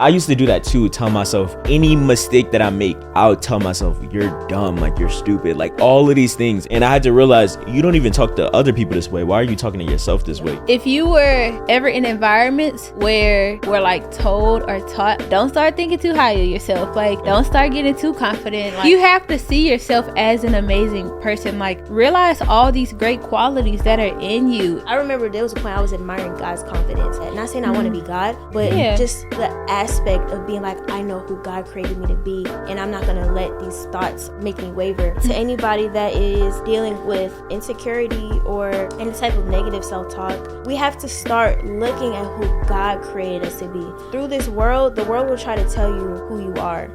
I used to do that too, tell myself any mistake that I make, I'll tell myself, you're dumb, like you're stupid, like all of these things. And I had to realize you don't even talk to other people this way. Why are you talking to yourself this way? If you were ever in environments where we're like told or taught, don't start thinking too high of yourself. Like, don't start getting too confident. Like, you have to see yourself as an amazing person. Like, realize all these great qualities that are in you. I remember there was a point I was admiring God's confidence. Not saying I want to be God, but just the aspect of being like, I know who God created me to be, and I'm not going to let these thoughts make me waver. To anybody that is dealing with insecurity or any type of negative self-talk, we have to start looking at who God created us to be. Through this world, the world will try to tell you who you are.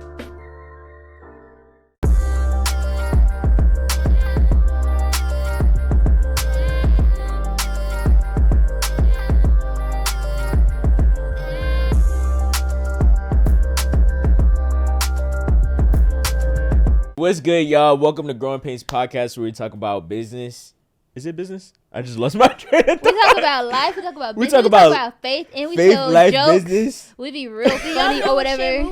What's good, y'all? Welcome to Growing Painz podcast, where we talk about business. Is it business? I just lost my train of thought. We talk about life, we talk about business, we talk about faith, and we tell life, jokes. Business. We be real funny or whatever.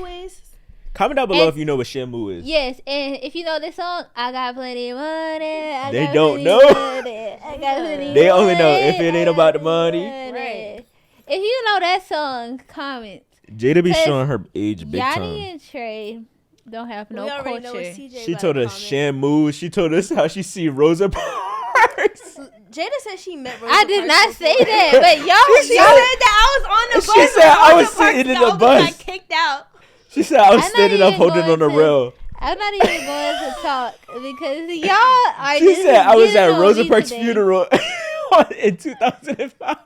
Comment down below if you know what Shamu is. Yes, and if you know this song, I got plenty of money. They don't know. I got plenty They of only know money, if it ain't about the money. Right. If you know that song, comment. Jayda be showing her age big time. Yanni and Trey don't have no culture. She told us Shamu. She told us how she see Rosa Parks. Jayda said she met Rosa I did Parks not before. say that, but y'all. She said that I was on the bus. She said I was sitting in the bus. Got kicked out. She said I was standing up holding on the rail. I'm not even going to talk because y'all are. She said I was at Rosa Parks' funeral in 2005.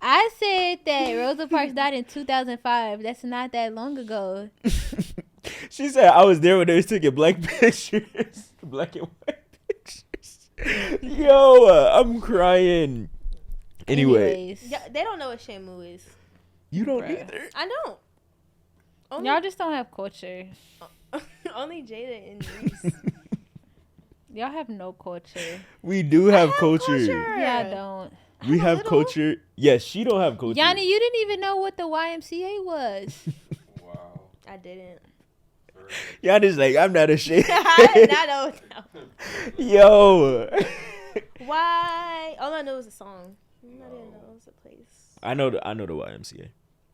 I said that Rosa Parks died in 2005. That's not that long ago. She said I was there when they was taking black pictures. Black and white pictures. Yo, I'm crying. Anyway. Yeah, they don't know what Shamu is. You don't either. I don't. Y'all just don't have culture. Only Jayda and Reese. Y'all have no culture. We do have culture. Yeah, I don't. We have culture. Yes, she don't have culture. Yanni, you didn't even know what the YMCA was. Wow. I didn't. Yanni's like, I'm not ashamed. I did not know. Yo. Why? All I know is a song. I didn't know it was a place. I know the YMCA.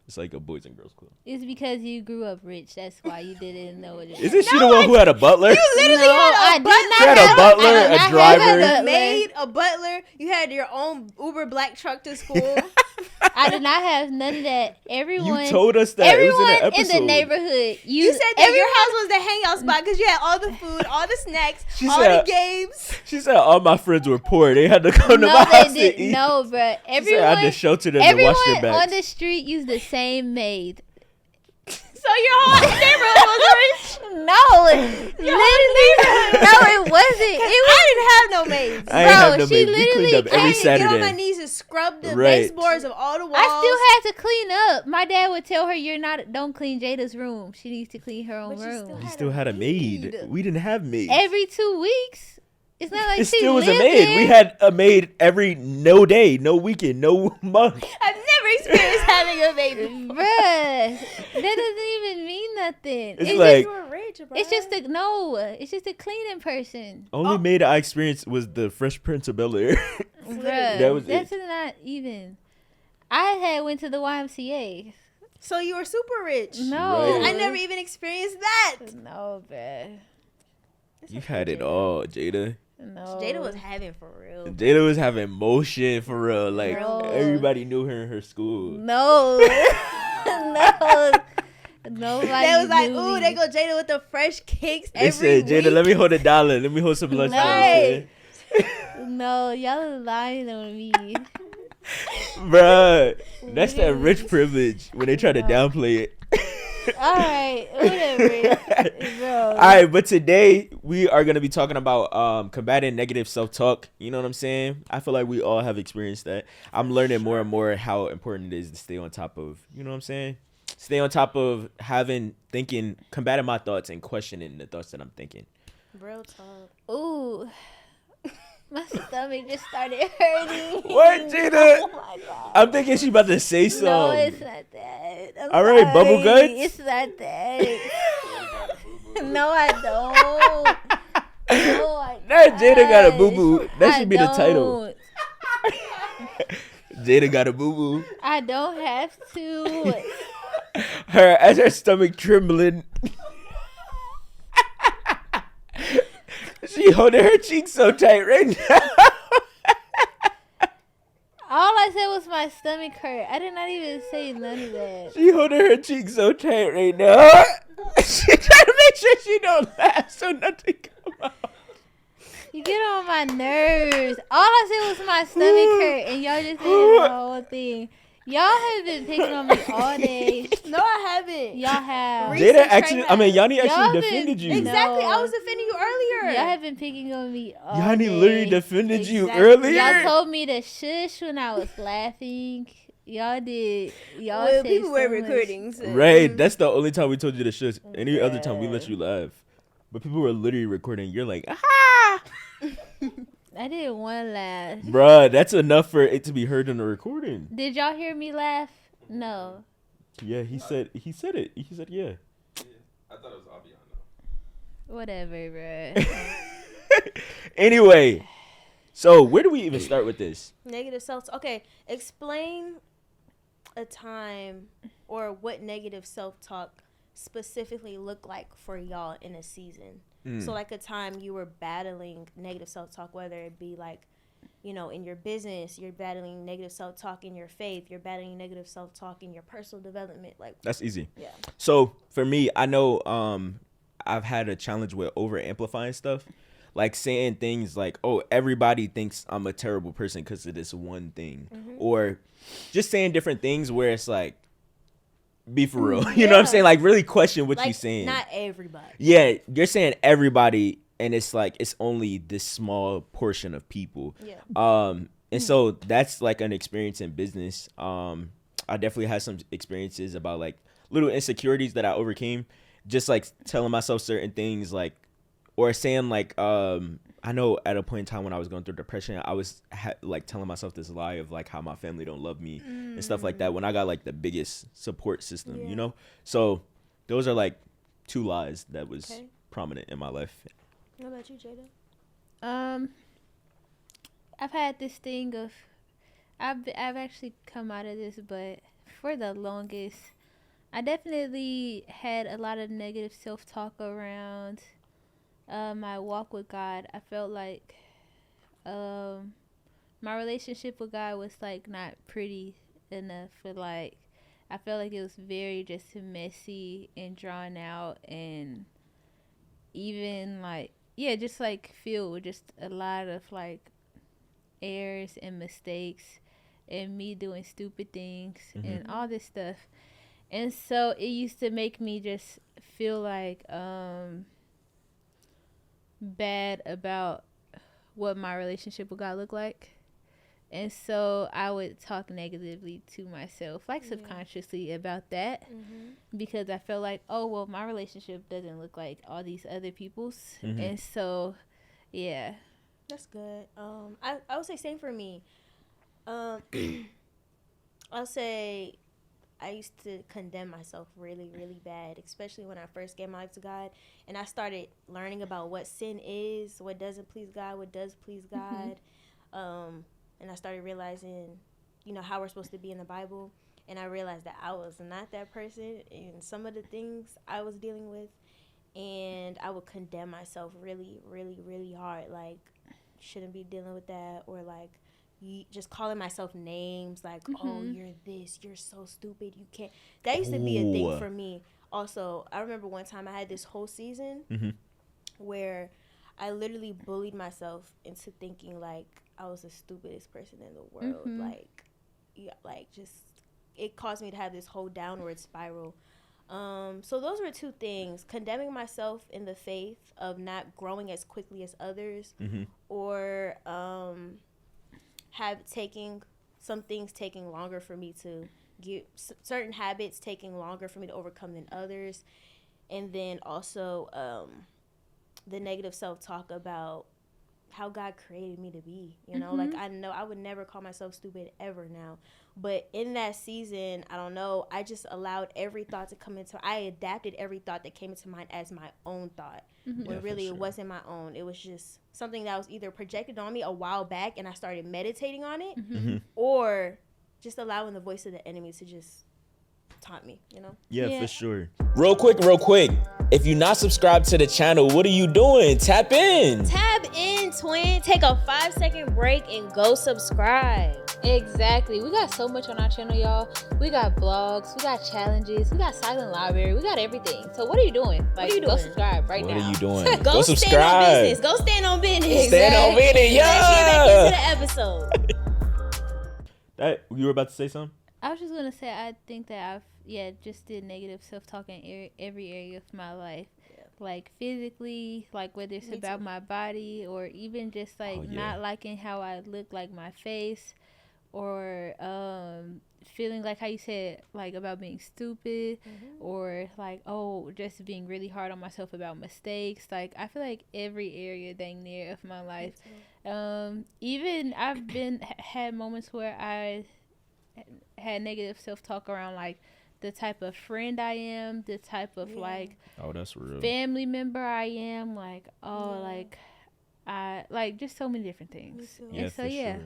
It's like a boys and girls club. It's because you grew up rich. That's why you didn't know what it was. Isn't she the one who had a butler? You literally had a butler. She had a butler, a driver. A maid, a butler. You had your own Uber black truck to school. I did not have none of that. Everyone. You told us that. Everyone it was in the episode. in the neighborhood. You said that your house was the hangout spot because you had all the food, all the snacks, the games. She said all my friends were poor. They had to come to my house to eat. No, bro. Everyone. I had to shelter them to wash their backs. Everyone on the street used the same maid. So your whole neighborhood was rich? No, it wasn't. I didn't have no maids. I ain't have no maid. We cleaned up every Saturday. Get on my knees and scrub the baseboards of all the walls. I still had to clean up. My dad would tell her, don't clean Jada's room. She needs to clean her own room. You still had a maid. We didn't have maids. Every 2 weeks. It's not like it still was a maid. There. We had a maid no day, no weekend, no month. I've never experienced having a maid before. Bruh, that doesn't even mean nothing. It's like, it's just a cleaning person. Only maid I experienced was the Fresh Prince of Bel-Air. Bruh, that's not even. I went to the YMCA. So you were super rich. No. Right. I never even experienced that. No, bruh. You had it all, Jayda. No. Jayda was having for real. Jayda was having motion for real. Like, everybody knew her in her school. No. No. Nobody They was like, ooh, they go Jayda with the fresh kicks they every said, Jayda, week. let me hold $1. Let me hold some lunch money. No, y'all are lying on me. Bruh, that's that rich privilege when they try to downplay it. All right, whatever. Bro. All right, but today we are going to be talking about combating negative self-talk. You know what I'm saying? I feel like we all have experienced that. I'm learning more and more how important it is to stay on top of, you know what I'm saying? Stay on top of combating my thoughts and questioning the thoughts that I'm thinking. Real talk. Ooh. My stomach just started hurting. What, Jayda? Oh my God. I'm thinking she about to say something. No, it's not that. All right, bubble guts? It's not that. No, I don't. No, I That Jayda got a boo-boo. That should be the title. don't. Jayda got a boo-boo. I don't have to. Her stomach trembling. She holding her cheeks so tight right now. All I said was my stomach hurt. I did not even say none of that. She holding her cheeks so tight right now. She trying to make sure she don't laugh so nothing come out. You get on my nerves. All I said was my stomach hurt, and y'all just saying the whole thing. Y'all have been picking on me all day. No, I haven't. Y'all have. Jayda actually, Yanni Y'all actually been- defended you. Exactly. No. I was defending you earlier. Y'all have been picking on me all Yanni day. literally defended you Exactly. earlier. Y'all told me to shush when I was laughing. Y'all did. Y'all Well, said people were so much. recording. So. Right, that's the only time we told you to shush. Any other time we let you laugh. But people were literally recording. You're like, ah! I didn't want to laugh. Bruh, that's enough for it to be heard in the recording. Did y'all hear me laugh? No. Yeah, he said it. He said, yeah. I thought it was Avion though. Whatever, bruh. Anyway, so where do we even start with this? Negative self. Okay, explain a time or what negative self-talk specifically looked like for y'all in a season. So like a time you were battling negative self-talk, whether it be like, you know, in your business, you're battling negative self-talk in your faith, you're battling negative self-talk in your personal development. Like, That's easy. yeah. So for me, I know I've had a challenge with over amplifying stuff. Like saying things like, oh, everybody thinks I'm a terrible person because of this one thing. Or just saying different things where it's like, be for real. You know what I'm saying? Like really question what Like, you're saying. not everybody. Yeah, you're saying everybody, and it's like it's only this small portion of people. Yeah. And so that's like an experience in business. I definitely had some experiences about like little insecurities that I overcame, just like telling myself certain things, like, or saying like, I know at a point in time when I was going through depression, I was like telling myself this lie of like how my family don't love me and stuff like that when I got like the biggest support system, you know? So those are like two lies that was prominent in my life. What about you, Jayda? I've had this thing of, I've actually come out of this, but for the longest, I definitely had a lot of negative self-talk around my walk with God. I felt like my relationship with God was like not pretty enough for like, I felt like it was very just messy and drawn out, and even like, yeah, just like filled with just a lot of like errors and mistakes and me doing stupid things and all this stuff. And so it used to make me just feel like bad about what my relationship with God looked like. And so I would talk negatively to myself, like subconsciously about that, because I felt like, oh, well, my relationship doesn't look like all these other people's. And so, yeah. That's good. I would say same for me. I'll say I used to condemn myself really, really bad, especially when I first gave my life to God. And I started learning about what sin is, what doesn't please God, what does please God. And I started realizing, you know, how we're supposed to be in the Bible. And I realized that I was not that person in some of the things I was dealing with. And I would condemn myself really, really, really hard. Like, shouldn't be dealing with that. Or, like, just calling myself names. Like, oh, you're this. You're so stupid. You can't. That used to be a thing for me. Also, I remember one time I had this whole season where I literally bullied myself into thinking, like, I was the stupidest person in the world. Like, yeah, like, just, it caused me to have this whole downward spiral. So those were two things: condemning myself in the faith of not growing as quickly as others, or taking some things taking longer for me to get, certain habits taking longer for me to overcome than others, and then also the negative self-talk about how God created me to be, you know? Like, I know I would never call myself stupid ever now. But in that season, I don't know, I just allowed every thought to come into, I adapted every thought that came into mind as my own thought. When really it wasn't my own. It was just something that was either projected on me a while back and I started meditating on it, or just allowing the voice of the enemy to just taunt me, you know? Yeah, for sure. Real quick. If you're not subscribed to the channel, what are you doing? Tap in. Tap in, twin. Take a 5-second break and go subscribe. Exactly. We got so much on our channel, y'all. We got vlogs, we got challenges, we got silent library, we got everything. So what are you doing? Like, go subscribe right now. What are you doing? Go subscribe. Stand on business. Go stand on business. Stand on business, yeah. Let's get back into the episode. You were about to say something? I was just gonna say I think that I've just did negative self-talk in every area of my life, like physically, like whether it's about my body or even just like not liking how I look, like my face, or feeling like how you said, like about being stupid, or like just being really hard on myself about mistakes. Like I feel like every area dang near of my life. Even I've had moments where I had negative self-talk around like the type of friend I am, the type of like that's real family member I am, like like I like just so many different things. Yeah, so sure.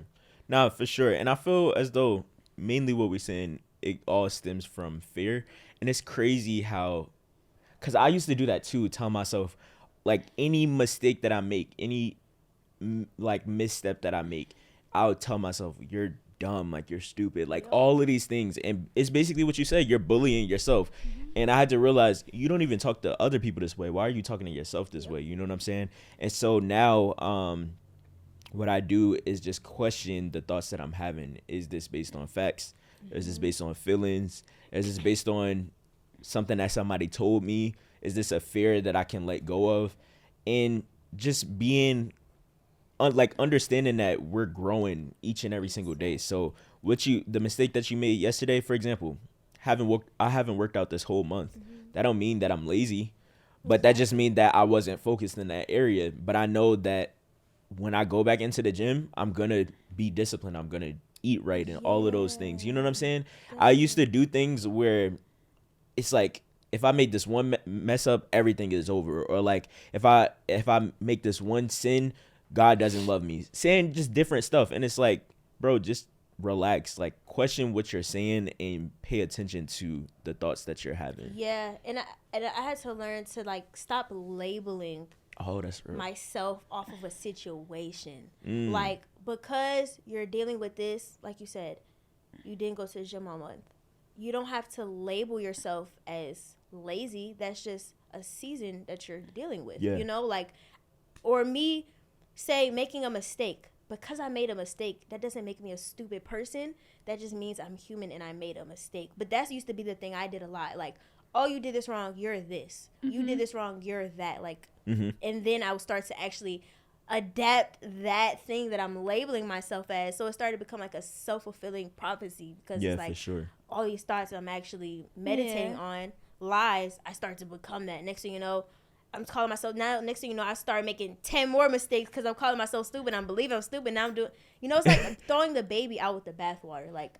Nah, for sure. And I feel as though mainly what we're saying, it all stems from fear. And it's crazy how, because I used to do that too, tell myself like any mistake that I make, any like misstep that I make, I would tell myself, you're dumb, like you're stupid, like all of these things. And it's basically what you said, you're bullying yourself. And I had to realize, you don't even talk to other people this way. Why are you talking to yourself this way? You know what I'm saying? And so now what I do is just question the thoughts that I'm having. Is this based on facts? Is this based on feelings? Is this based on something that somebody told me? Is this a fear that I can let go of? And just being like understanding that we're growing each and every single day. So the mistake that you made yesterday, for example, I haven't worked out this whole month. That don't mean that I'm lazy, but that just means that I wasn't focused in that area. But I know that when I go back into the gym, I'm gonna be disciplined. I'm gonna eat right and all of those things. You know what I'm saying? I used to do things where it's like, if I make this one mess up, everything is over. Or like if I make this one sin, God doesn't love me. Saying just different stuff. And it's like, bro, just relax. Like, question what you're saying and pay attention to the thoughts that you're having. Yeah. And I had to learn to, like, stop labeling that's real. myself off of a situation. Like, because you're dealing with this, like you said, you didn't go to the gym all month. You don't have to label yourself as lazy. That's just a season that you're dealing with. You know, like, or me say making a mistake. Because I made a mistake, that doesn't make me a stupid person. That just means I'm human and I made a mistake. But that used to be the thing I did a lot. Like, oh, you did this wrong, you're this. You did this wrong, you're that. Like, and then I would start to actually adapt that thing that I'm labeling myself as. So it started to become like a self-fulfilling prophecy, because it's like, for sure, all these thoughts I'm actually meditating on, lies, I start to become that. Next thing you know, I'm calling myself, now next thing you know, I start making 10 more mistakes because I'm calling myself stupid. I'm believing I'm stupid. Now I'm doing, you know, it's like throwing the baby out with the bathwater. Like,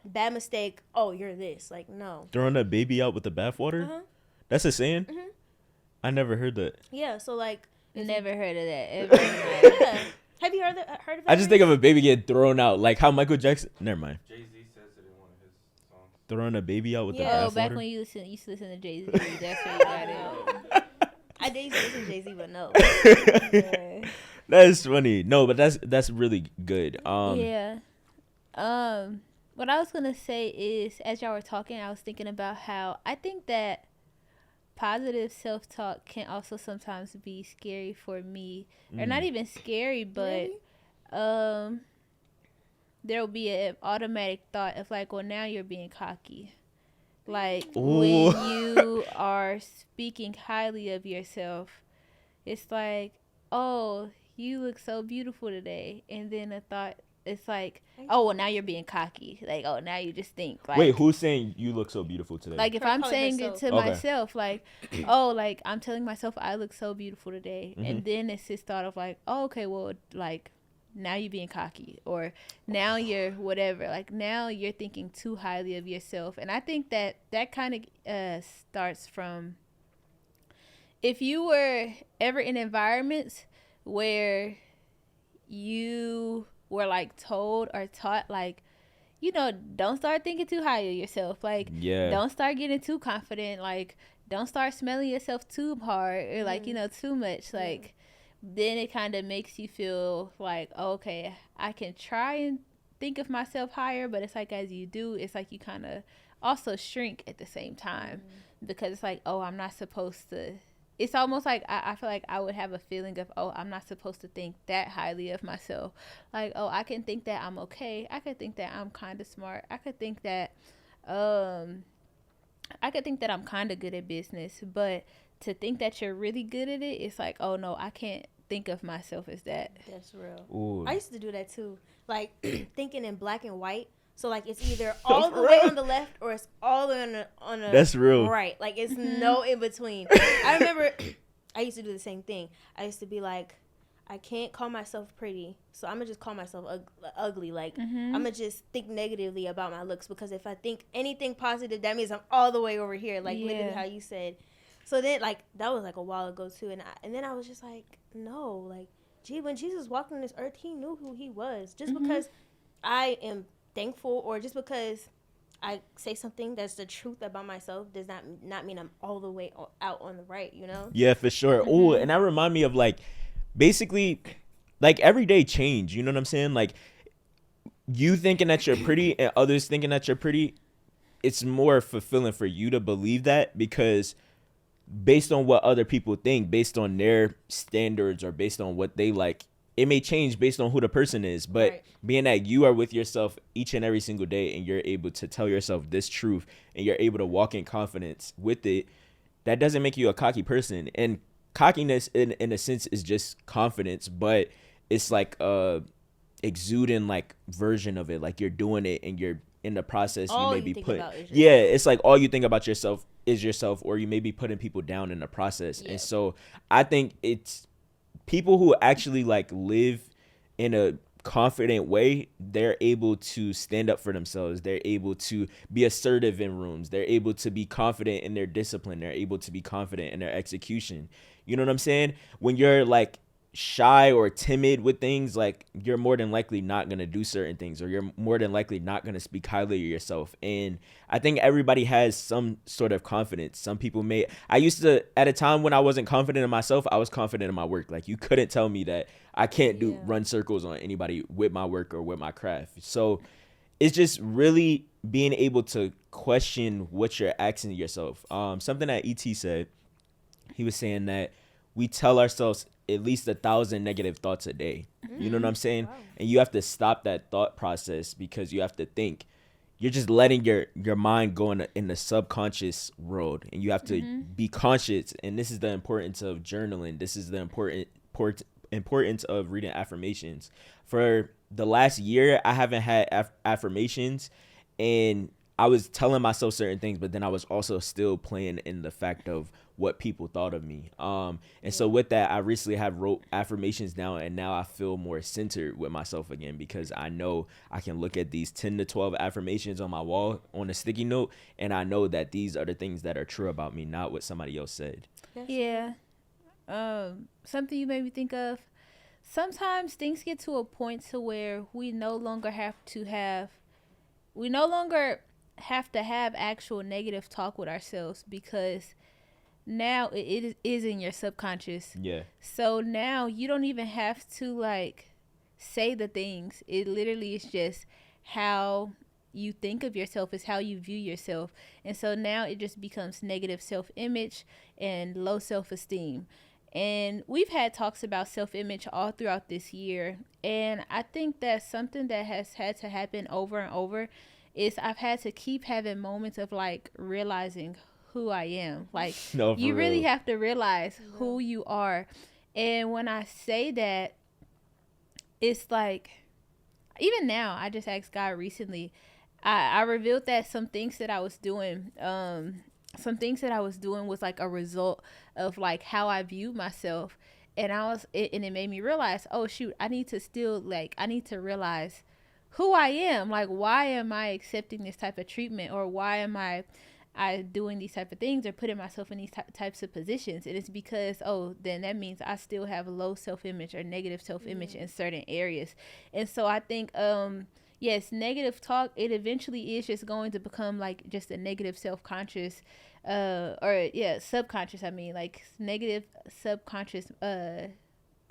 bad mistake, oh, you're this. Like, no. Throwing the baby out with the bathwater? That's a saying? I never heard that. Yeah, so like. Never heard of that. Have you heard of that? I just think of a baby getting thrown out. Like how Michael Jackson, never mind. Jay-Z says it in one of his songs. Throwing a baby out with the bathwater? Oh, back when you used to listen to Jay-Z. That's where you got it. I did listen to Jay-Z, but no. That's funny. No, but that's really good. What I was gonna say is, as y'all were talking, I was thinking about how I think that positive self-talk can also sometimes be scary for me, or not even scary, but there'll be an automatic thought of like, well, now you're being cocky. Like, when you are speaking highly of yourself, it's like, oh, you look so beautiful today. And then a thought it's like, oh, well, now you're being cocky. Like, oh, now you just think. Like, wait, who's saying you look so beautiful today? Like, if I'm saying it to myself, like, oh, like, I'm telling myself I look so beautiful today. And then it's this thought of, like, oh, okay, well, like, now you're being cocky. Or now you're whatever. Like, now you're thinking too highly of yourself. And I think that kind of starts from, if you were ever in environments where you were, like, told or taught, like, you know, don't start thinking too high of yourself. Like, don't start getting too confident. Like, don't start smelling yourself too hard or, like, you know, too much. Like, then it kind of makes you feel like, oh, okay, I can try and think of myself higher. But it's like, as you do, it's like you kind of also shrink at the same time because it's like, oh, I'm not supposed to. It's almost like I feel like I would have a feeling of, oh, I'm not supposed to think that highly of myself. Like, oh, I can think that I'm okay. I could think that I'm kind of smart. I could think that I'm kind of good at business. But to think that you're really good at it, it's like, oh, no, I can't think of myself as that. That's real. Ooh. I used to do that too. Like, thinking in black and white. So, like, it's either all the way on the left or it's all the way on the That's real. right. Like, it's no in between. I remember I used to do the same thing. I used to be like, I can't call myself pretty, so I'm going to just call myself ugly. Like, I'm going to just think negatively about my looks because if I think anything positive, that means I'm all the way over here. Like, literally how you said. So then, like, that was, like, a while ago, too. And then I was just like, no. Like, when Jesus walked on this earth, he knew who he was. Just because I am thankful or just because I say something that's the truth about myself does not mean I'm all the way out on the right, you know? Yeah, for sure. Oh, and that remind me of, like, basically, like, everyday change. You know what I'm saying? Like, you thinking that you're pretty and others thinking that you're pretty, it's more fulfilling for you to believe that because based on what other people think, based on their standards or based on what they like, it may change based on who the person is, but being that you are with yourself each and every single day and you're able to tell yourself this truth and you're able to walk in confidence with it, that doesn't make you a cocky person. And cockiness in a sense is just confidence, but it's like a exuding like version of it. Like you're doing it and you're in the process. All you may be putting, yeah, it's like all you think about yourself is yourself, or you may be putting people down in the process. And so I think it's people who actually like live in a confident way, they're able to stand up for themselves. They're able to be assertive in rooms. They're able to be confident in their discipline. They're able to be confident in their execution. You know what I'm saying? When you're like shy or timid with things, like you're more than likely not going to do certain things, or you're more than likely not going to speak highly of yourself. And I think everybody has some sort of confidence. Some people may, I used to, at a time when I wasn't confident in myself, I was confident in my work. Like you couldn't tell me that I can't run circles on anybody with my work or with my craft. So it's just really being able to question what you're asking yourself. Something that E.T. said, he was saying that we tell ourselves at least 1,000 negative thoughts a day. You know what I'm saying? Wow. And you have to stop that thought process because you have to think. You're just letting your mind go in the subconscious world, and you have to be conscious. And this is the importance of journaling. This is the importance of reading affirmations. For the last year, I haven't had affirmations, and I was telling myself certain things, but then I was also still playing in the fact of what people thought of me. So with that, I recently have wrote affirmations down, and now I feel more centered with myself again because I know I can look at these 10 to 12 affirmations on my wall on a sticky note, and I know that these are the things that are true about me, not what somebody else said. Yeah. Something you made me think of. Sometimes things get to a point to where we no longer have to have actual negative talk with ourselves because now it is in your subconscious. Yeah. So now you don't even have to like say the things. It literally is just how you think of yourself, is how you view yourself. And so now it just becomes negative self-image and low self-esteem. And we've had talks about self-image all throughout this year. And I think that's something that has had to happen over and over is I've had to keep having moments of like realizing who I am. Like you really have to realize who you are. And when I say that, it's like even now, I just asked God recently. I revealed that some things that I was doing, was like a result of like how I viewed myself, and it made me realize, oh shoot, I need to realize who I am. Like, why am I accepting this type of treatment, or why am I doing these type of things or putting myself in these types of positions? And it's because, then that means I still have low self-image or negative self-image in certain areas. And so I think, yes, negative talk, it eventually is just going to become like just a negative self-conscious, subconscious. I mean, like negative subconscious,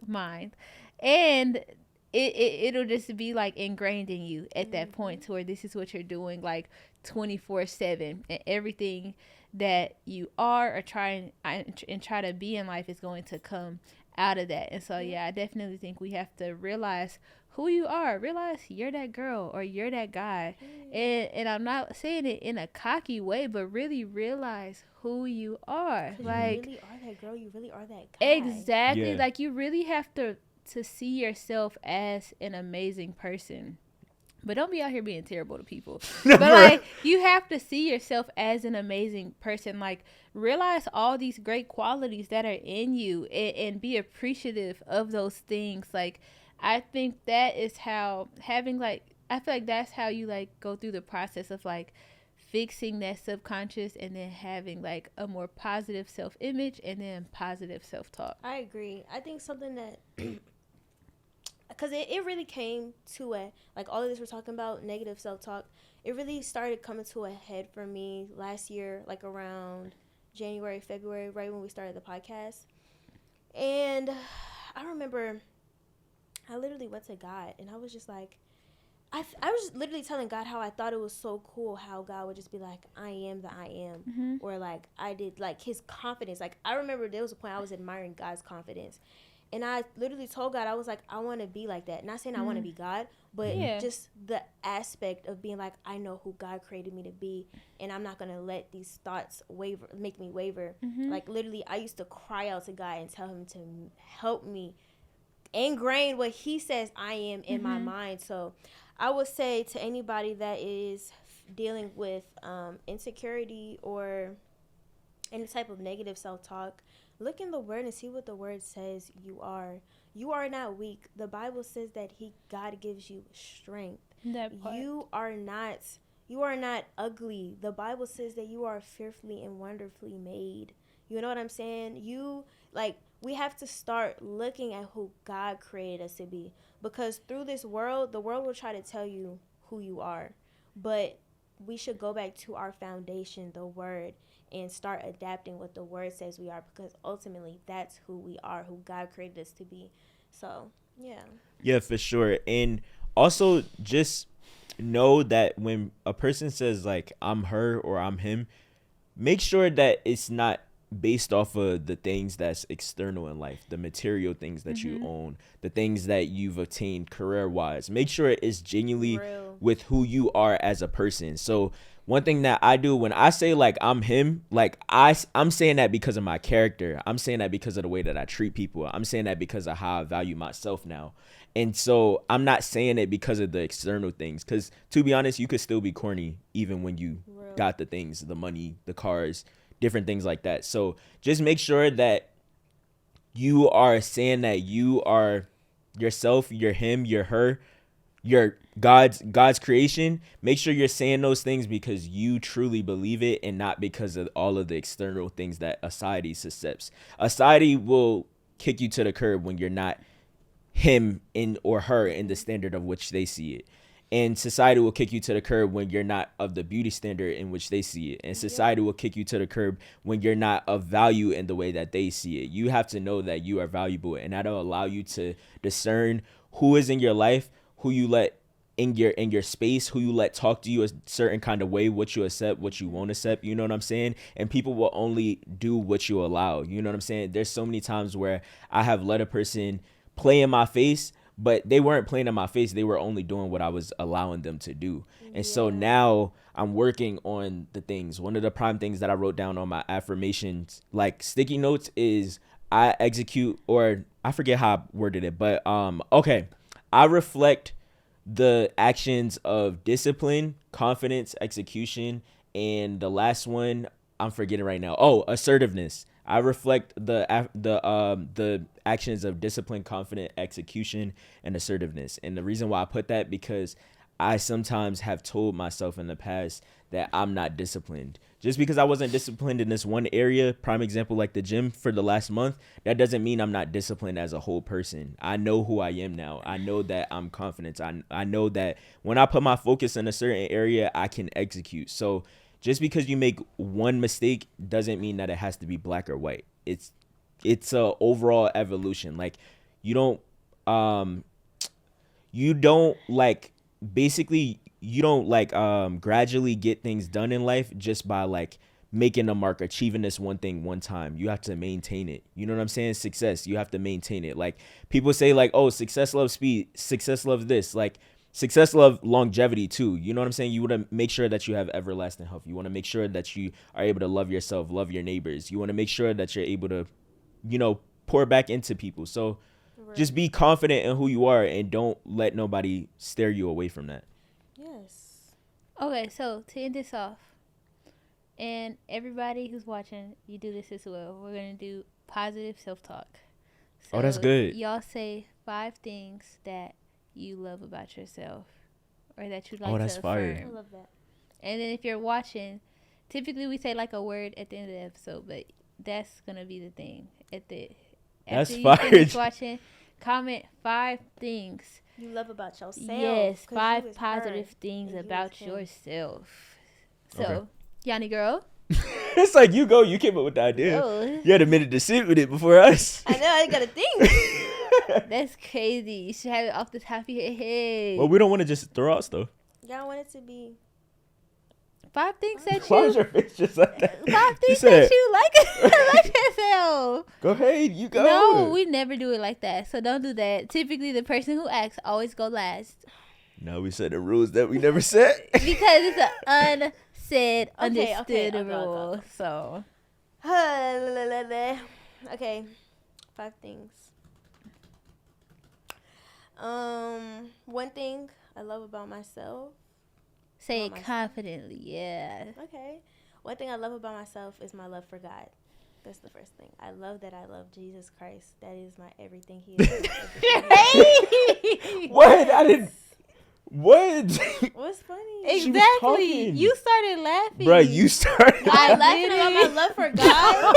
mind. And it'll just be like ingrained in you at that point, to where this is what you're doing like 24/7, and everything that you are or try to be in life is going to come out of that. And so I definitely think we have to realize who you are. Realize you're that girl or you're that guy. And I'm not saying it in a cocky way, but really realize who you are. Like, you really are that girl, you really are that guy. Exactly. Like, you really have to see yourself as an amazing person. But don't be out here being terrible to people. But like, you have to see yourself as an amazing person. Like, realize all these great qualities that are in you, and be appreciative of those things. Like, I think that is how I feel like that's how you like go through the process of like fixing that subconscious, and then having like a more positive self-image, and then positive self-talk. I agree. I think something that because it really came to like all of this we're talking about, negative self-talk, it really started coming to a head for me last year, like around January, February, right when we started the podcast. And I remember I literally went to God, and I was just like, I was literally telling God how I thought it was so cool how God would just be like, I am the I am. Or like, I did, like, his confidence. Like, I remember there was a point I was admiring God's confidence. And I literally told God, I was like, I want to be like that. Not saying I want to be God, but just the aspect of being like, I know who God created me to be, and I'm not going to let these thoughts make me waver. Like, literally, I used to cry out to God and tell him to help me ingrain what he says I am in my mind. So I would say to anybody that is dealing with insecurity or any type of negative self-talk, look in the word and see what the word says you are. You are not weak. The Bible says that God gives you strength. You are not ugly. The Bible says that you are fearfully and wonderfully made. You know what I'm saying? We have to start looking at who God created us to be, because through this world, the world will try to tell you who you are, but we should go back to our foundation, the word, and start adapting what the word says we are, because ultimately that's who we are, who God created us to be. So, yeah, for sure. And also, just know that when a person says like I'm her or I'm him, make sure that it's not based off of the things that's external in life, the material things that you own, the things that you've attained career wise. Make sure it's genuinely with who you are as a person. So one thing that I do when I say like I'm him, like I'm saying that because of my character. I'm saying that because of the way that I treat people. I'm saying that because of how I value myself now. And so I'm not saying it because of the external things, because to be honest, you could still be corny even when you got the things, the money, the cars, different things like that. So just make sure that you are saying that you are yourself, you're him, you're her, you're God's creation. Make sure you're saying those things because you truly believe it, and not because of all of the external things that a society accepts. A society will kick you to the curb when you're not him in or her in the standard of which they see it. And society will kick you to the curb when you're not of the beauty standard in which they see it. And society will kick you to the curb when you're not of value in the way that they see it. You have to know that you are valuable, and that'll allow you to discern who is in your life, who you let in your space, who you let talk to you a certain kind of way, what you accept, what you won't accept. You know what I'm saying? And people will only do what you allow. You know what I'm saying? There's so many times where I have let a person play in my face, but they weren't playing in my face. They were only doing what I was allowing them to do. And so now I'm working on the things. One of the prime things that I wrote down on my affirmations, like sticky notes, is I execute, or I forget how I worded it, but I reflect the actions of discipline, confidence, execution, and the last one I'm forgetting right now. Oh, assertiveness. I reflect the actions of discipline, confident execution, and assertiveness. And the reason why I put that because I sometimes have told myself in the past that I'm not disciplined. Just because I wasn't disciplined in this one area, prime example like the gym for the last month, that doesn't mean I'm not disciplined as a whole person. I know who I am now. I know that I'm confident. I know that when I put my focus in a certain area, I can execute. So just because you make one mistake doesn't mean that it has to be black or white. It's a overall evolution. Like you don't like basically you don't like gradually get things done in life just by like making a mark, achieving this one thing one time. You have to maintain it. You know what I'm saying? Success, you have to maintain it. Like people say like, oh, success loves speed, success loves this. Like success loves longevity too. You know what I'm saying? You want to make sure that you have everlasting health. You want to make sure that you are able to love yourself, love your neighbors. You want to make sure that you're able to, pour back into people. So just be confident in who you are and don't let nobody steer you away from that. Yes. Okay, so to end this off, and everybody who's watching, you do this as well. We're going to do positive self-talk. So oh, that's good. Y'all say 5 things that you love about yourself or that you'd like that's to fire. affirm. I love that. And then if you're watching, typically we say like a word at the end of the episode, but that's going to be the thing. That's after you fire. finish watching, comment 5 things. You love about yourself. Yes, 'cause 5 you is positive her, things and you about is him. yourself. So, Okay. Yanni girl. It's like you came up with the idea. Oh, You had a minute to sit with it before us. I know, I gotta think. that's crazy. You should have it off the top of your head. Well, we don't want to just throw out stuff. Y'all want it to be 5 things that Why was you. your face just like that? 5 things said- that you like yourself. Go ahead, you go. No, we never do it like that. So don't do that. Typically, the person who asks always go last No, we said the rules that we never set. because it's an unsaid, Okay, understood I'll go. rule. So okay. 5 things. One thing I love about myself. say it About myself. confidently. Yeah. Okay. One thing I love about myself is my love for God. That's the first thing. I love that I love Jesus Christ. That is my everything. He is. What? I didn't. What? What's funny? She was Exactly. talking. You started laughing. Bruh, you started. I'm laughing about my love for God.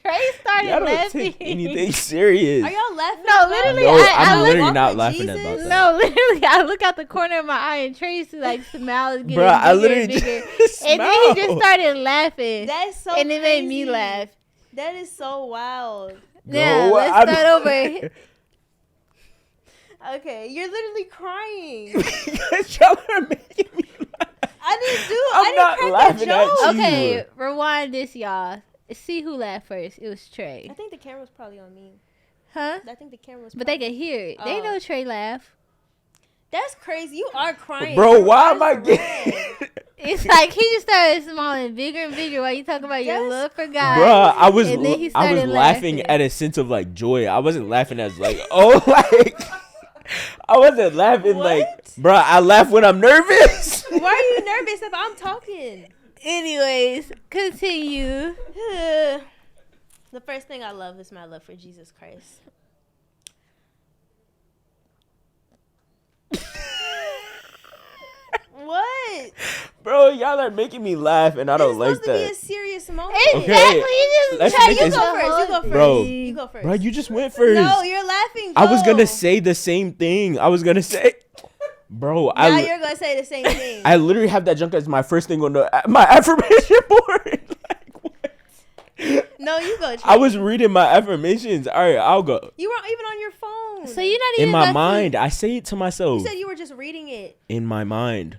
Trey started Y'all don't laughing. take anything serious. Are y'all laughing? No, about literally, No, I I'm look literally walk not with laughing Jesus? about that. No, literally, I look out the corner of my eye and Tracy like smiles getting Bruh, I bigger literally and bigger. just And then he just smiled. started laughing. That's so and it made me crazy. laugh. That is so wild. Now, No, let's I'm- start over. Okay, you're literally crying. Y'all are making me laugh. I not didn't crack laughing that at joke. you. Okay, rewind this, y'all. See who laughed first. It was Trey. I think the camera was probably on me. Huh? I think the camera was. But they probably- could hear it. They Oh. know Trey laugh. That's crazy. You are crying. Bro, Your why eyes am I are getting? red. It's like he just started smiling bigger and bigger while you talk about your That's love for God. Bruh, I was And then he I was started laughing laughing. at a sense of like joy. I wasn't laughing as like like I wasn't laughing like What? bruh, I laugh when I'm nervous. Why are you nervous if I'm talking? Anyways, continue. The first thing I love is my love for Jesus Christ. What? Bro, y'all are making me laugh and I don't like It's supposed to be a that. serious moment. Exactly. Okay, You just let's Trey, make you it- go You go first. Bro. You go first. Bro, you just went first. No, you're laughing. I was Go. gonna say the same thing. I was gonna say bro, Now I you're gonna say the same thing. I literally have that junk as my first thing on my affirmation board. Like, what? No, you go. Trey. I was reading my affirmations. All right, I'll go. You weren't even on your phone. So you're not even In my about to- mind, I say it to myself. You said you were just reading it. In my mind.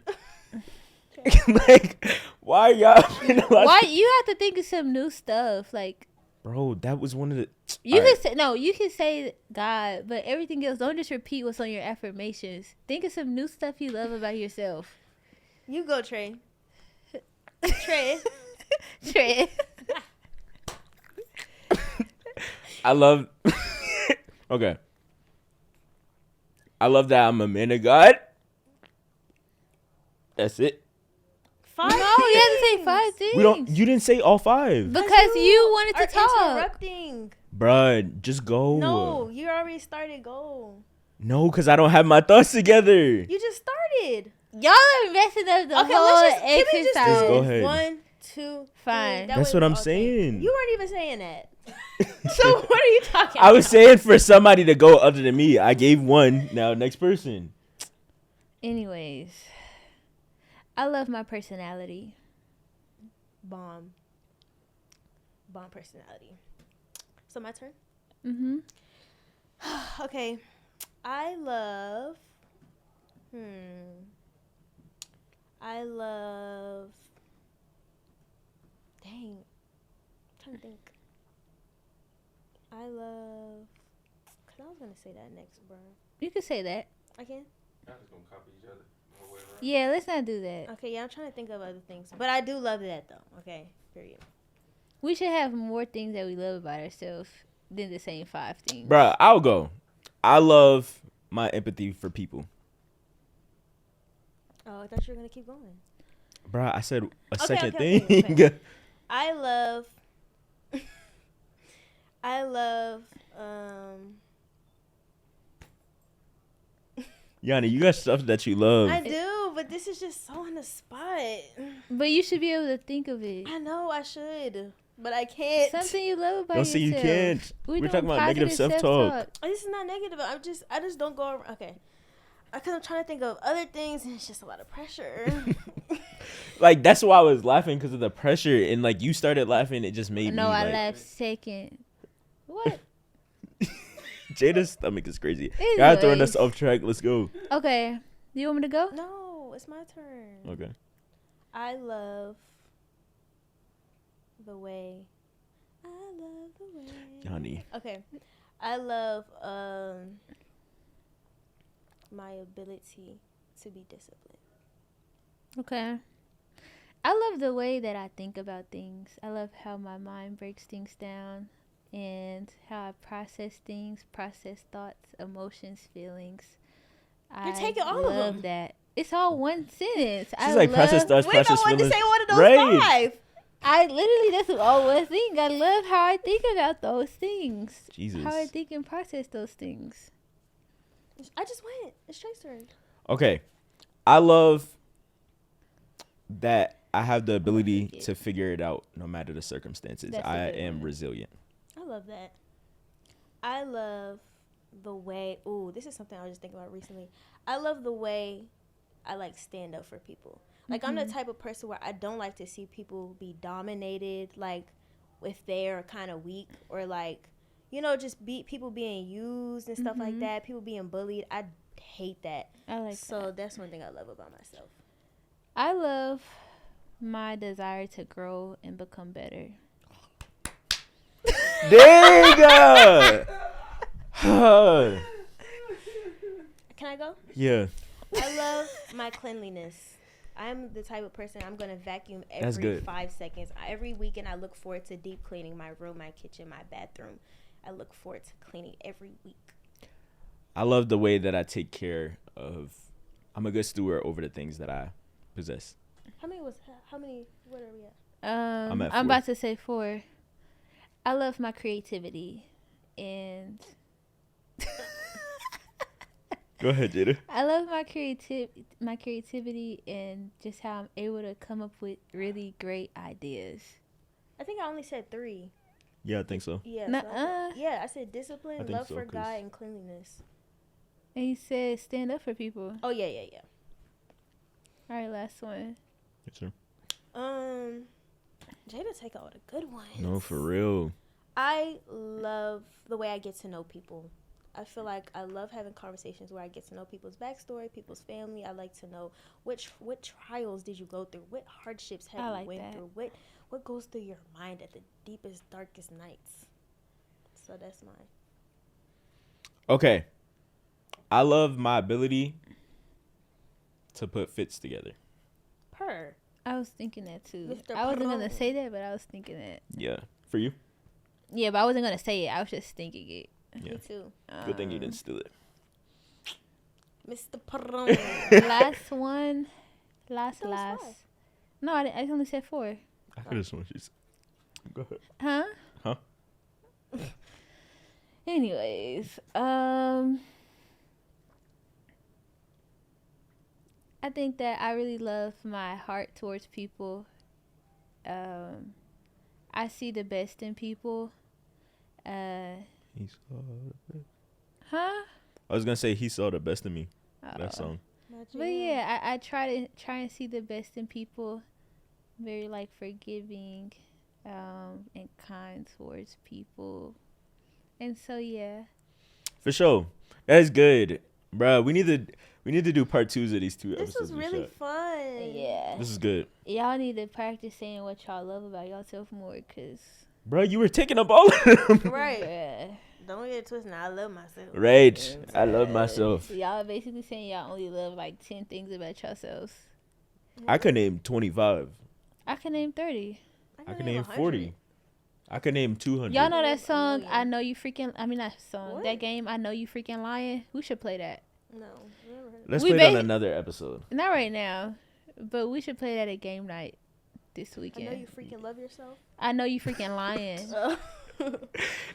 Like, why y'all? Why you have to think of some new stuff? Like Bro, that was one of the. you All can right. say no, you can say God, but everything else, don't just repeat what's on your affirmations. Think of some new stuff you love about yourself. You go, Trey. Trey. Trey. I love. Okay. I love that I'm a man of God. That's it. 5 No, you have to say things. 5 things. You didn't say all 5. Because you wanted are to talk. interrupting. Bruh, just go. No, you already started. Go. No, because I don't have my thoughts together. You just started. Y'all are messing up the Okay, whole let's just. Can we exercise. just Just do go ahead. 1, 2, Fine. 3. That's way what we I'm all think. saying. You weren't even saying that. So what are you talking about? I was saying for somebody to go other than me. I gave 1. Now, next person. Anyways, I love my personality. Bomb personality. So my turn. Mm-hmm. Okay, I love. Dang, I'm trying to think. I love. Cause I was gonna say that next, bro. You could say that. I can. Y'all just gonna copy each other. No way around. Yeah, let's not do that. Okay, yeah, I'm trying to think of other things, but I do love that though. Okay, period. We should have more things that we love about ourselves than the same 5 things. Bruh, I'll go. I love my empathy for people. Oh, I thought you were gonna keep going. Bruh, I said a Okay, second okay, thing. okay. I love. I love. Yanni, you got stuff that you love. I do, but this is just so on the spot. But you should be able to think of it. I know I should, but I can't. Something you love about Don't yourself. say you can't. We're doing talking about negative positive self-talk. This is not negative. I just don't go around. Okay. Because I'm trying to think of other things, and it's just a lot of pressure. Like, that's why I was laughing, because of the pressure. And, like, you started laughing. It just made No, me, I like... laughed second. What? Jada's stomach is crazy. Anyways. Y'all throwing us off track. Let's go. Okay. Do you want me to go? No, it's my turn. Okay. I love the way. Yanni. Okay. I love my ability to be disciplined. Okay. I love the way that I think about things. I love how my mind breaks things down and how I process things, process thoughts, emotions, feelings. You're taking all of them. That. It's all one sentence. She's like, process thoughts, Wait, I process wanted to feelings. say one of those Right. 5. I literally, that's all one thing. I love how I think about those things. Jesus. How I think and process those things. I just went. It's Trey's turn. Okay. I love that I have the ability to figure it out no matter the circumstances. That's a I good am one. resilient. I love that. I love the way. Ooh, this is something I was just thinking about recently. I love the way I like stand up for people. Like I'm the type of person where I don't like to see people be dominated, like if they're kind of weak or like, you know, just people being used and stuff like that. People being bullied. I hate that. I like So that's one thing I love about myself. I love my desire to grow and become better. Dang! Can I go? Yeah. I love my cleanliness. I'm the type of person I'm going to vacuum That's every good. 5 seconds. Every weekend I look forward to deep cleaning my room, my kitchen, my bathroom. I look forward to cleaning every week. I love the way that I take care of. I'm a good steward over the things that I possess. How many, what are we at? I'm at 4. I'm about to say 4. I love my creativity and Go ahead, Jada. I love my creativity and just how I'm able to come up with really great ideas. I think I only said 3. Yeah, I think so. Yeah. Nuh-uh. I said discipline, I think love so, for 'cause- God, and cleanliness. And you said stand up for people. Oh, yeah. All right, last one. Yes, sir. Jayda take all the good ones. No, for real. I love the way I get to know people. I feel like I love having conversations where I get to know people's backstory, people's family. I like to know what trials did you go through, what hardships have you went through, what goes through your mind at the deepest, darkest nights. So that's mine. Okay. I love my ability to put fits together. I was thinking that too. Mr. I wasn't gonna Pro. say that, but I was thinking that. Yeah. For you? Yeah, but I wasn't gonna say it. I was just thinking it. Yeah. Me too. Good thing you didn't steal it. Mr. Prom. Last one. Last. Five. No, I only said 4. I could have sworn she's. Go ahead. Huh? Anyways, I think that I really love my heart towards people. I see the best in people. He saw the best. Huh? I was gonna say he saw the best in me. Oh. That song. But yeah, I try and see the best in people. Very like forgiving, and kind towards people. And so yeah. For sure. That's good. Bruh, we need to do part 2s of these 2 This episodes. was really fun. Yeah. This is good. Y'all need to practice saying what y'all love about yourself more, cause. Bruh, you were taking up all of them. Right. Yeah. Don't get it twisted. I love myself. Right. I love myself. So y'all basically saying y'all only love like 10 things about yourselves. I could name 25. I can name 30. I could name 40. I could name 200. Y'all know that song, I Know You Freaking... I mean, that song. What? That game, I Know You Freaking Lying. We should play that. No. Never heard Let's We play it on ba- another episode. Not right now, but we should play that at game night this I weekend. know you freaking love yourself. I Know You Freaking Lying.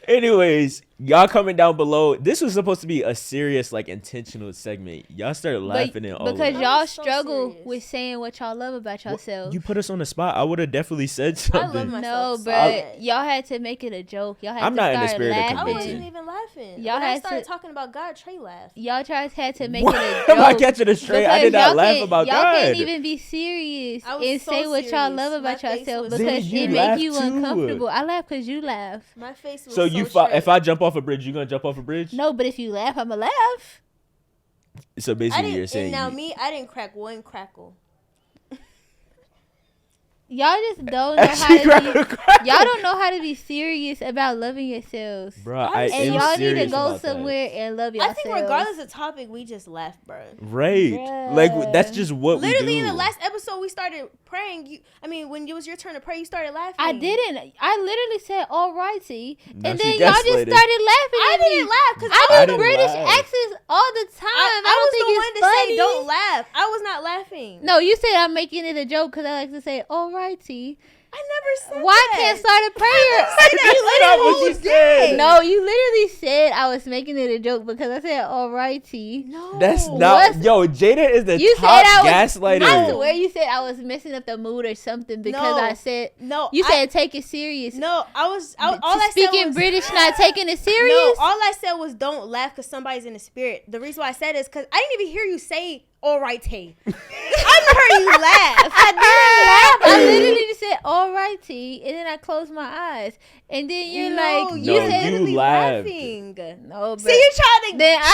Anyways, y'all comment down below. This was supposed to be a serious, like, intentional segment. Y'all started laughing and all because of y'all was so struggle serious. with saying what y'all love about yourselves. You put us on the spot. I would have definitely said I love something. myself. No, so but bad. y'all had to make it a joke. Y'all had I'm to not in the start spirit of laughing. I convincing. wasn't even laughing. Y'all When I had started to- talking about God, Trey laughed. Y'all had to make What? it a joke. Am I catching it straight? I did Because not y'all laugh can't- about y'all God. can't even be serious I was and so say what y'all serious. love about My face yourself was- because Then you it laugh make you too. uncomfortable. I laugh because you laugh. My face was So you fall. straight. If I jump off a bridge, you gonna jump off a bridge? No, but if you laugh, I'ma laugh. So I basically, you're didn't. saying And now you- me, I didn't crack one crackle. Y'all just don't know how She to cracked- be. Y'all don't know how to be serious about loving yourselves. Bruh, I And And am y'all need to serious go about that. somewhere and love I yourselves. think regardless of topic, we just laughed, bro. Right. Bruh. Like that's just what Literally we do. in the last episode, we started praying. When it was your turn to pray, you started laughing. I didn't. I literally said alrighty, Now and she then y'all just gaslighted. started laughing. I at me. didn't laugh because I I do didn't British laugh. accents all the time. I don't was think the it's one to funny. say don't laugh. I was not laughing. No, you said I'm making it a joke because I like to say alrighty. I never said Why that. can't start a prayer? That's not what she said. No, you literally said I was making it a joke because I said alrighty. No. That's not. What's- Yo, Jada is the You top said I was. gaslighter. I swear you said I was messing up the mood or something because No. I said. No. You said take it serious. No, I was. All I said Speaking was. British, not taking it No, serious. all I said was don't laugh because somebody's in the spirit. The reason why I said is because I didn't even hear you say alrighty. I heard you laugh. I didn't laugh. I literally just said alrighty, and then I closed my eyes, and then you're like, you No, said you literally laughed. laughing. no, but See, you trying to. then I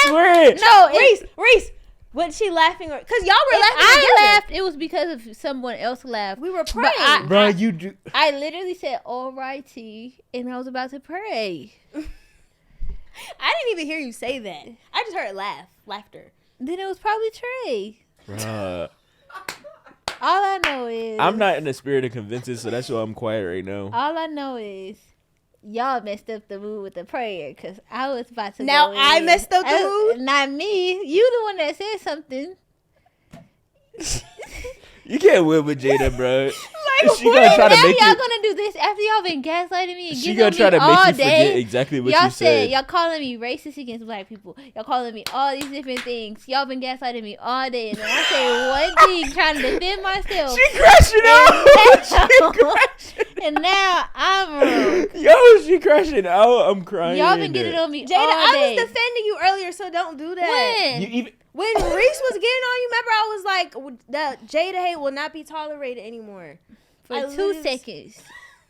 swear. no, if Reese, was she laughing or? Because y'all were laughing I together. laughed, it was because of someone else laughed. We were But praying. Bro, you do. I literally said alrighty, and I was about to pray. I didn't even hear you say that. I just heard laughter. Then it was probably Trey. Bruh. All I know is I'm not in the spirit of convincing, so that's why I'm quiet right now. All I know is y'all messed up the mood with the prayer because I was about to. Now go I in. messed up the mood? Not me. You the one that said something. You can't win with Jada, bro. Like, She gonna try to Now make y'all you. gonna do this after y'all been gaslighting me and She getting gonna on try me to all make you day. forget exactly what y'all you said. y'all calling me racist against black people. Y'all calling me all these different things. Y'all been gaslighting me all day, and then I say one thing trying to defend myself. She crashing out. And now I'm wrong. Yo, she crashing out. I'm crying. Y'all been getting on me Jada, all I day. was defending you earlier, so don't do that. When? You even. When Reese was getting on you, remember I was like, that Jada hate will not be tolerated anymore. For I 2 literally- seconds.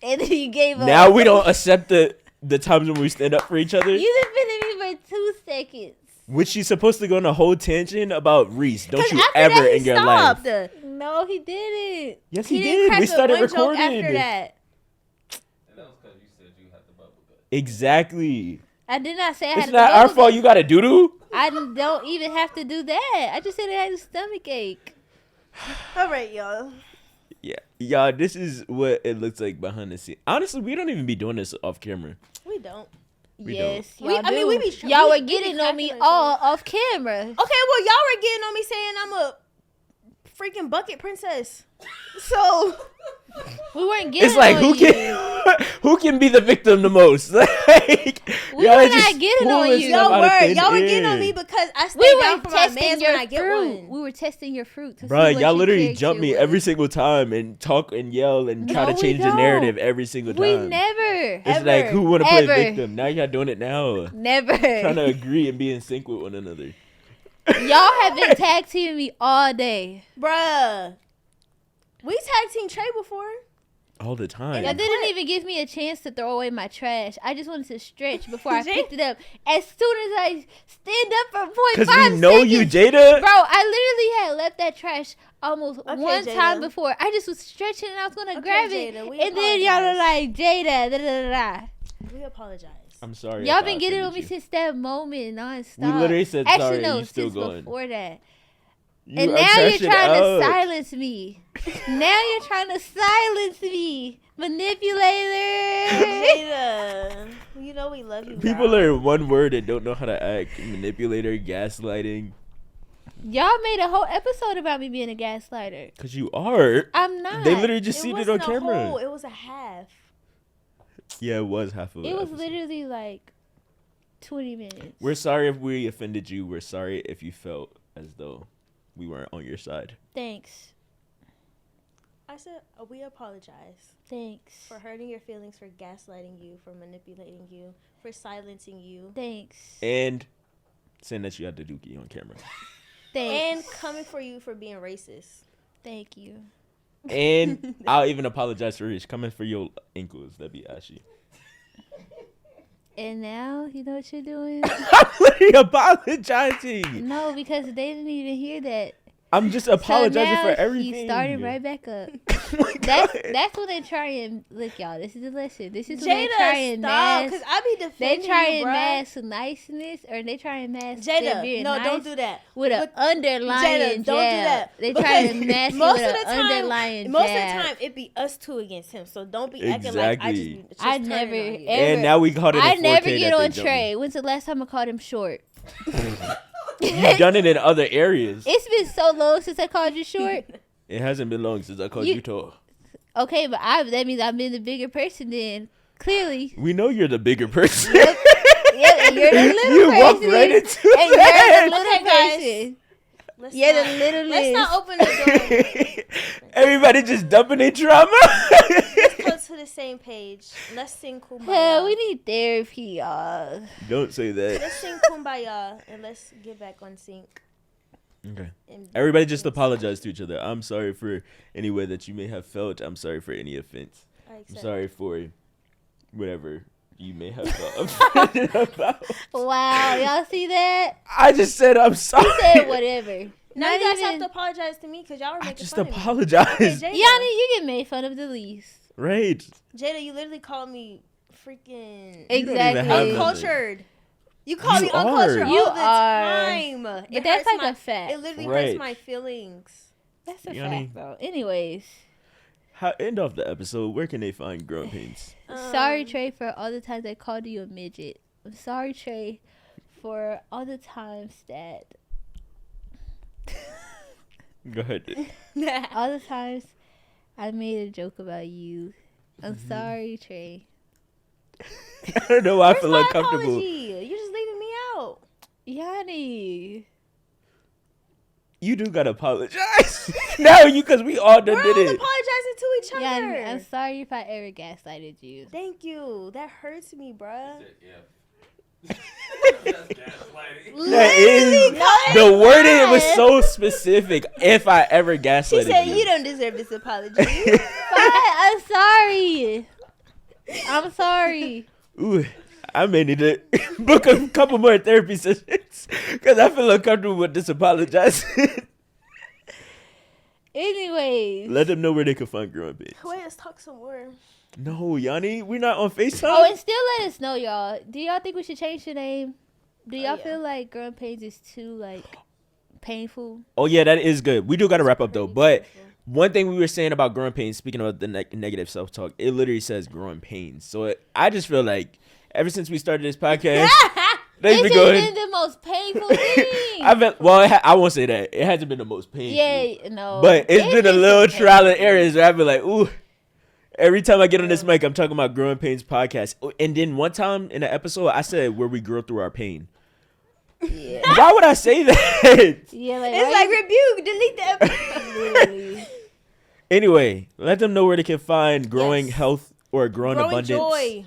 And then you gave up. Now we don't accept the times when we stand up for each other. You defended me for 2 seconds. Which she's supposed to go on a whole tangent about Reese. Don't 'Cause you after ever that, he in your life. stopped. No, he didn't. Yes, He he didn't did. crack We a started one joke recording. after that. And that was because you said you had the bubble gut. Exactly. I did not say I It's had not a our bubble fault. gut. You got a doo-doo. I don't even have to do that. I just said I had a stomach ache. All right, y'all. Yeah, y'all. This is what it looks like behind the scenes. Honestly, we don't even be doing this off camera. We don't. Yes, We y'all do. we be y'all we were be getting on me cracking each all other. off camera. Okay, well, y'all were getting on me saying I'm a freaking bucket princess. So We weren't getting It's like on who you. can who can be the victim the most? Like, We y'all were just not getting on pulling you. stuff out of thin y'all were getting air. on me because I stayed We down were for my testing mans your when I get fruit. one. We were testing your fruit to Bruh, see what y'all your literally character jump me was. every single time and talk and yell and try No, to we change the don't. narrative every single time. We never, It's like who want to play Ever. victim? Now y'all doing it now. never. Trying to agree and be in sync with one another. Y'all have been tag teaming me all day. Bruh. We tag team Trey before. All the time. Y'all didn't even give me a chance to throw away my trash. I just wanted to stretch before I picked it up. As soon as I stand up for 0.5 Because seconds. we know you, Jayda. Bro, I literally had left that trash almost Okay, one Jayda. time before. I just was stretching and I was going to Okay, grab Jayda, it. we And then y'all are apologize. like, Jayda, da da da da. We apologize. I'm sorry. Y'all if I been getting on offended me you. since that moment nonstop. We literally said Actually, sorry no, and you still since going. before that. You And are now you're crashing trying out. to silence me. Now you're trying to silence me. Manipulator. Jayda, you know we love you. People girl. are one word and don't know how to act. Manipulator, gaslighting. Y'all made a whole episode about me being a gaslighter. Because you are. I'm not. They literally just seen it on wasn't a camera. whole, it was a half. Yeah, it was half of It the was episode. literally like 20 minutes. We're sorry if we offended you. We're sorry if you felt as though we weren't on your side. Thanks. I said we apologize Thanks. for hurting your feelings, for gaslighting you, for manipulating you, for silencing you, Thanks. And saying that you had the dookie on camera. Thanks. and coming for you for being racist. Thank you. And I'll even apologize for Rich coming for your ankles. That'd be ashy. And now, you know what you're doing? I'm literally apologizing. No, because they didn't even hear that. I'm just apologizing so for now everything. He started right back up. Oh my That's God. that's when they try and look, y'all. This is the lesson. This is when they try Jayda, and stop, mask. because I be They defending try you, and bruh. mask niceness, or they try and mask them Jayda, being no, nice don't do that. with an Look, underlying Jayda, don't do jab. that. They try Because and mask it most with of an the time- underlying Most jab. of the time, it be us two against him. So don't be acting like I Exactly. just I turning never, on you. ever- And now we called it a 4K I never that get they on jumped Trey. When's the last time I called him short? me. You've done it in other areas. It's been so long since I called you short. It hasn't been long since I called you tall. Okay, but that means I've been the bigger person then. Clearly. We know you're the bigger person. Yeah, and you're the little You person. walked right into and you're that. the little Okay, guys. person. Let's You're not, the little let's not open the door. Everybody just dumping their trauma. Let's come to the same page. Let's sing Kumbaya. Hell, we need therapy, y'all. Don't say that. Let's sing Kumbaya and let's get back on sync. Okay. And Everybody just apologize to each other. I'm sorry for any way that you may have felt. I'm sorry for any offense. I I'm accept. sorry for whatever you may have felt offended about. Wow, y'all see that? I just said I'm sorry. He said whatever. Now Not you guys have even. to apologize to me because y'all were I making just fun of me. apologize. Okay, Jayda, Yanni, you get made fun of the least. Right. Jayda, you literally called me freaking even Exactly. have nothing. uncultured. You call You me uncultured are. all You the are. time. But It that's hurts like a fact. It literally Right. hurts my feelings. That's a Yanni. fact, though. Anyways, End off the episode. Where can they find Growing Painz? sorry, Trey, for all the times I called you a midget. I'm sorry, Trey, for all the times that. Go ahead. All the times I made a joke about you. I'm Mm-hmm. sorry, Trey. I don't know why I feel my uncomfortable. apology? You're just leaving me out. Yanni. You do gotta apologize. No, because we all done We're did all it. apologizing to each other. Yanni, I'm sorry if I ever gaslighted you. Thank you. That hurts me, bruh. Yeah. That's gaslighting. That is the wording was so specific. If I ever gaslighted She said you. you don't deserve this apology. Fine, I'm sorry. I'm sorry. Ooh, I may need to book a couple more therapy sessions because I feel uncomfortable with this apologizing. Anyways. Let them know where they can find Growing Painz. Wait, let's talk some more. No, Yanni, we're not on FaceTime. Oh, and still let us know, y'all. Do y'all think we should change the name? Do y'all yeah. feel like Growing Painz is too, like, painful? Oh yeah, that is good. We do got to wrap up though. But one thing we were saying about Growing Painz, speaking of the negative self-talk, it literally says Growing Painz. So I just feel like ever since we started this podcast, This they've been has going. been the most painful thing. I won't say that. It hasn't been the most painful. Yeah, no. But it's been a little some trial and painful. errors where I've been like, ooh. Every time I get on this mic, I'm talking about Growing Painz podcast. And then one time in the episode, I said where we grow through our pain. Yeah. Why would I say that? Yeah, like, It's like rebuke, delete the episode. literally. Anyway, let them know where they can find growing Yes. health or growing Growing abundance. joy.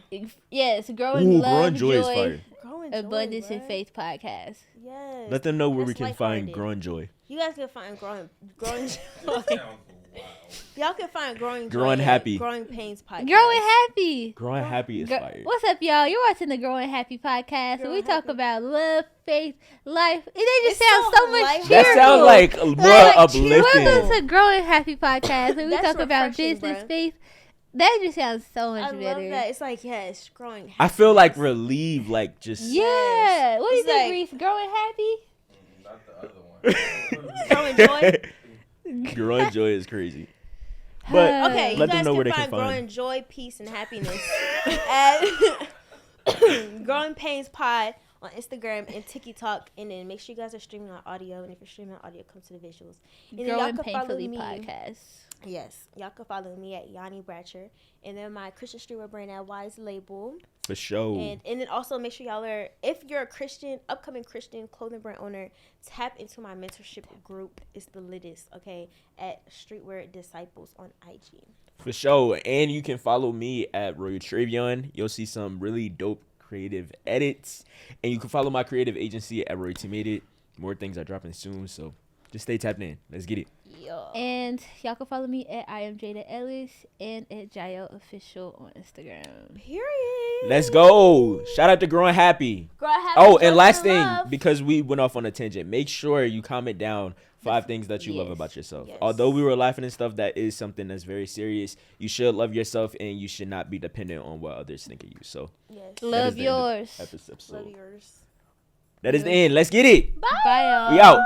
Yes, growing Ooh, love, growing joy is fire. Growing joy, abundance and bruh. faith podcast. Yes. Let them know where we That's can find lighthearted. growing joy. You guys can find growing joy. Sounds wild. Y'all can find growing joy Growing at happy. Growing Painz podcast. Growing happy. Growing happy is fire. What's up, y'all? You're watching the Growing Happy podcast, and we Growing talk Happy. about love, faith, life. And they just It's sound so so much light- That cheerful. sounds like more Like, uplifting. Welcome to Growing Happy podcast, and we That's talk about refreshing, business, bruh. faith. That just sounds so much I better. love that. It's like, yes, growing happy. I feel like relieved, like just. Yeah. What do you It's think, like- Reese? Growing happy? Not the other one. Growing joy. Growing joy is crazy. But Okay, you let them guys know where can they can find growing find. joy, peace, and happiness at Growing Painz Pod on Instagram and TikTok. And then make sure you guys are streaming on audio. And if you're streaming on audio, come to the visuals. And then y'all Growing can follow Painfully me. podcast. Yes, y'all can follow me at Yanni Bratcher. And then my Christian streetwear brand at Wise Label. For sure. And then also make sure y'all are, if you're a Christian, upcoming Christian clothing brand owner, tap into my mentorship group. It's the latest, okay, at Streetwear Disciples on IG. For sure. And you can follow me at Tre'Vion. You'll see some really dope creative edits. And you can follow my creative agency at RoyalTMadeIt. More things are dropping soon, so just stay tapped in. Let's get it. And y'all can follow me at I am Jayda Ellis and at Jaell Official on Instagram. Period. Let's go. Shout out to Growing Happy. Girl, have Oh, joy and last and thing, love. because we went off on a tangent, make sure you comment down 5 things that you love Yes. about yourself. Yes. Although we were laughing and stuff, that is something that's very serious. You should love yourself, and you should not be dependent on what others think of you. So Yes. that is Love the end of yours. episode. Love yours. That is the end. Let's get it. Bye, y'all. We out.